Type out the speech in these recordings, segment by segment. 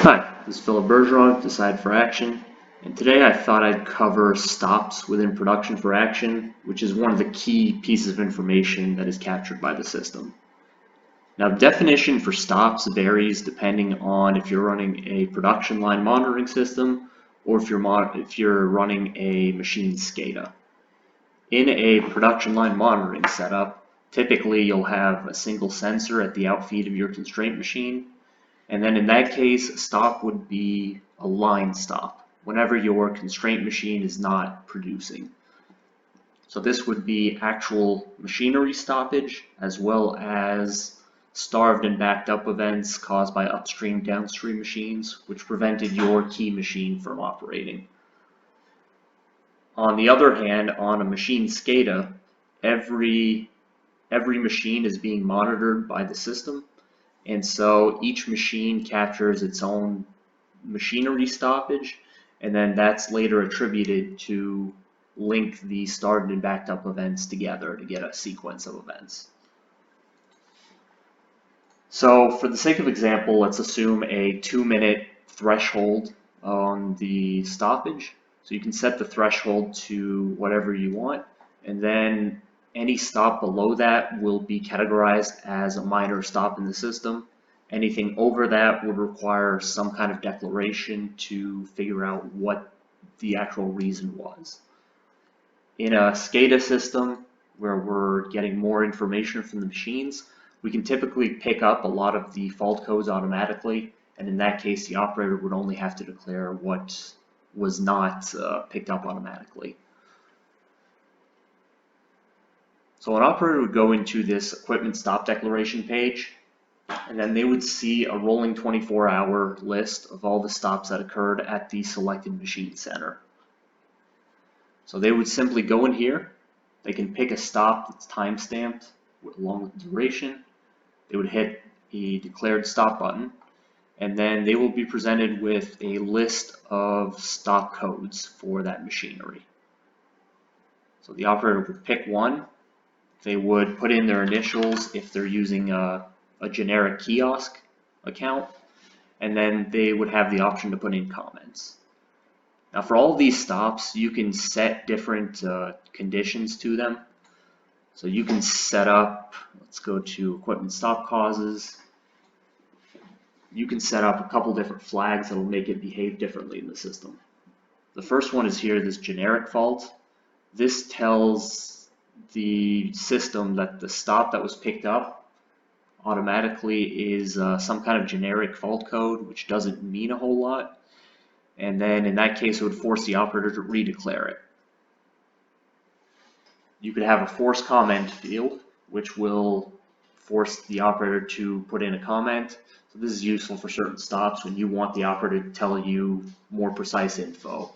Hi, this is Philip Bergeron, Decide4Action, and today I thought I'd cover stops within Production4Action, which is one of the key pieces of information that is captured by the system. Now, the definition for stops varies depending on if you're running a production line monitoring system or if you're running a machine SCADA. In a production line monitoring setup, typically you'll have a single sensor at the outfeed of your constraint machine. And then in that case, a stop would be a line stop whenever your constraint machine is not producing. So this would be actual machinery stoppage as well as starved and backed up events caused by upstream downstream machines, which prevented your key machine from operating. On the other hand, on a machine SCADA, every machine is being monitored by the system. And so each machine captures its own machinery stoppage, and then that's later attributed to link the started and backed up events together to get a sequence of events. So for the sake of example, let's assume a 2-minute threshold on the stoppage. So you can set the threshold to whatever you want, and then any stop below that will be categorized as a minor stop in the system. Anything over that would require some kind of declaration to figure out what the actual reason was. In a SCADA system where we're getting more information from the machines, we can typically pick up a lot of the fault codes automatically, and in that case the operator would only have to declare what was not picked up automatically. So an operator would go into this equipment stop declaration page, and then they would see a rolling 24-hour list of all the stops that occurred at the selected machine center. So they would simply go in here, they can pick a stop that's time-stamped along with the duration, they would hit the declared stop button, and then they will be presented with a list of stop codes for that machinery. So the operator would pick one. They would put in their initials if they're using a generic kiosk account, and then they would have the option to put in comments. Now for all of these stops, you can set different conditions to them. So you can set up, let's go to equipment stop causes. You can set up a couple different flags that will make it behave differently in the system. The first one is here, this generic fault. This tells the system that the stop that was picked up automatically is some kind of generic fault code, which doesn't mean a whole lot. And then in that case, it would force the operator to redeclare it. You could have a force comment field, which will force the operator to put in a comment. So this is useful for certain stops when you want the operator to tell you more precise info.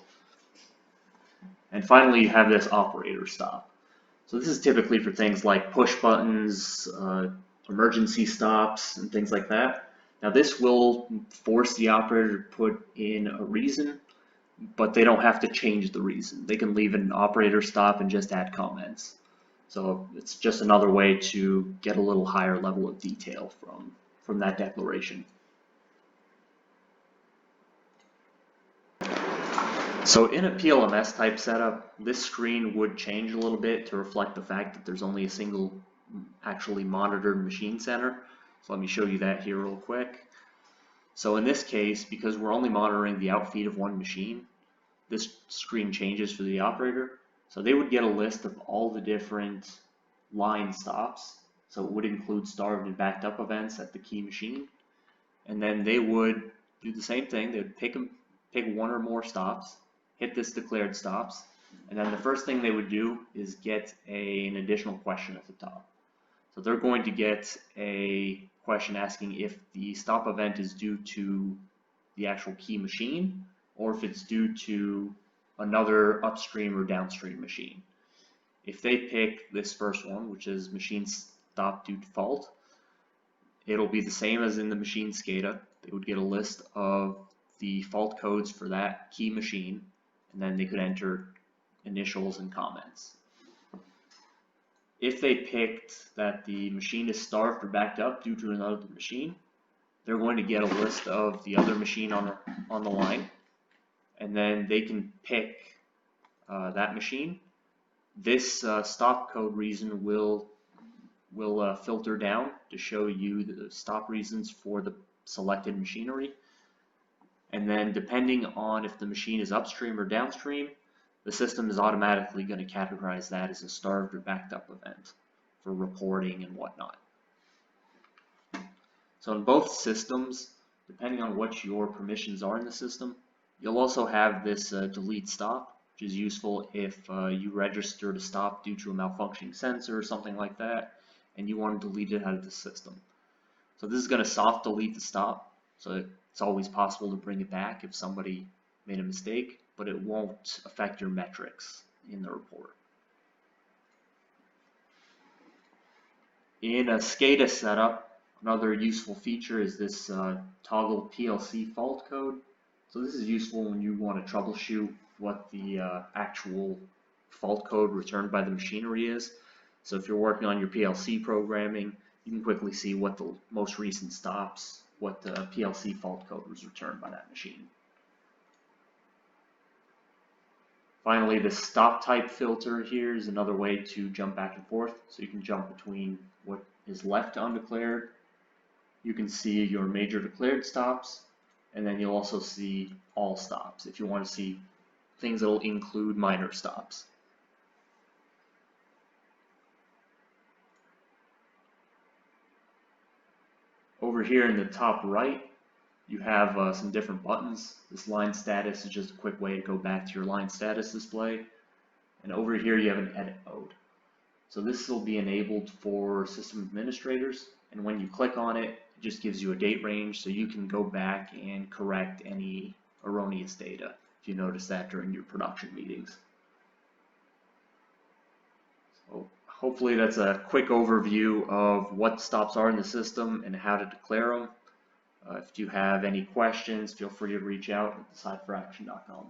And finally, you have this operator stop. So this is typically for things like push buttons, emergency stops, and things like that. Now this will force the operator to put in a reason, but they don't have to change the reason. They can leave an operator stop and just add comments. So it's just another way to get a little higher level of detail from that declaration. So in a PLMS type setup, this screen would change a little bit to reflect the fact that there's only a single actually monitored machine center. So let me show you that here real quick. So in this case, because we're only monitoring the outfeed of one machine, this screen changes for the operator. So they would get a list of all the different line stops. So it would include starved and backed up events at the key machine. And then they would do the same thing. They would pick one or more stops, hit this declared stops, and then the first thing they would do is get an additional question at the top. So they're going to get a question asking if the stop event is due to the actual key machine or if it's due to another upstream or downstream machine. If they pick this first one, which is machine stop due to fault, it'll be the same as in the machine SCADA. They would get a list of the fault codes for that key machine, and then they could enter initials and comments. If they picked that the machine is starved or backed up due to another machine, they're going to get a list of the other machine on the line, and then they can pick that machine. This stop code reason will filter down to show you the stop reasons for the selected machinery. And then depending on if the machine is upstream or downstream, the system is automatically going to categorize that as a starved or backed up event for reporting and whatnot. So in both systems, depending on what your permissions are in the system, you'll also have this delete stop, which is useful if you registered a stop due to a malfunctioning sensor or something like that, and you want to delete it out of the system. So this is going to soft delete the stop, so it's always possible to bring it back if somebody made a mistake, but it won't affect your metrics in the report. In a SCADA setup, another useful feature is this toggle PLC fault code. So this is useful when you want to troubleshoot what the actual fault code returned by the machinery is. So if you're working on your PLC programming, you can quickly see what the most recent stops, what the PLC fault code was returned by that machine. Finally, the stop type filter here is another way to jump back and forth. So you can jump between what is left undeclared. You can see your major declared stops, and then you'll also see all stops if you want to see things that will include minor stops. Over here in the top right, you have some different buttons. This line status is just a quick way to go back to your line status display. And over here you have an edit mode. So this will be enabled for system administrators, and when you click on it, it just gives you a date range so you can go back and correct any erroneous data if you notice that during your production meetings. So hopefully that's a quick overview of what stops are in the system and how to declare them. If you have any questions, feel free to reach out at decide4action.com.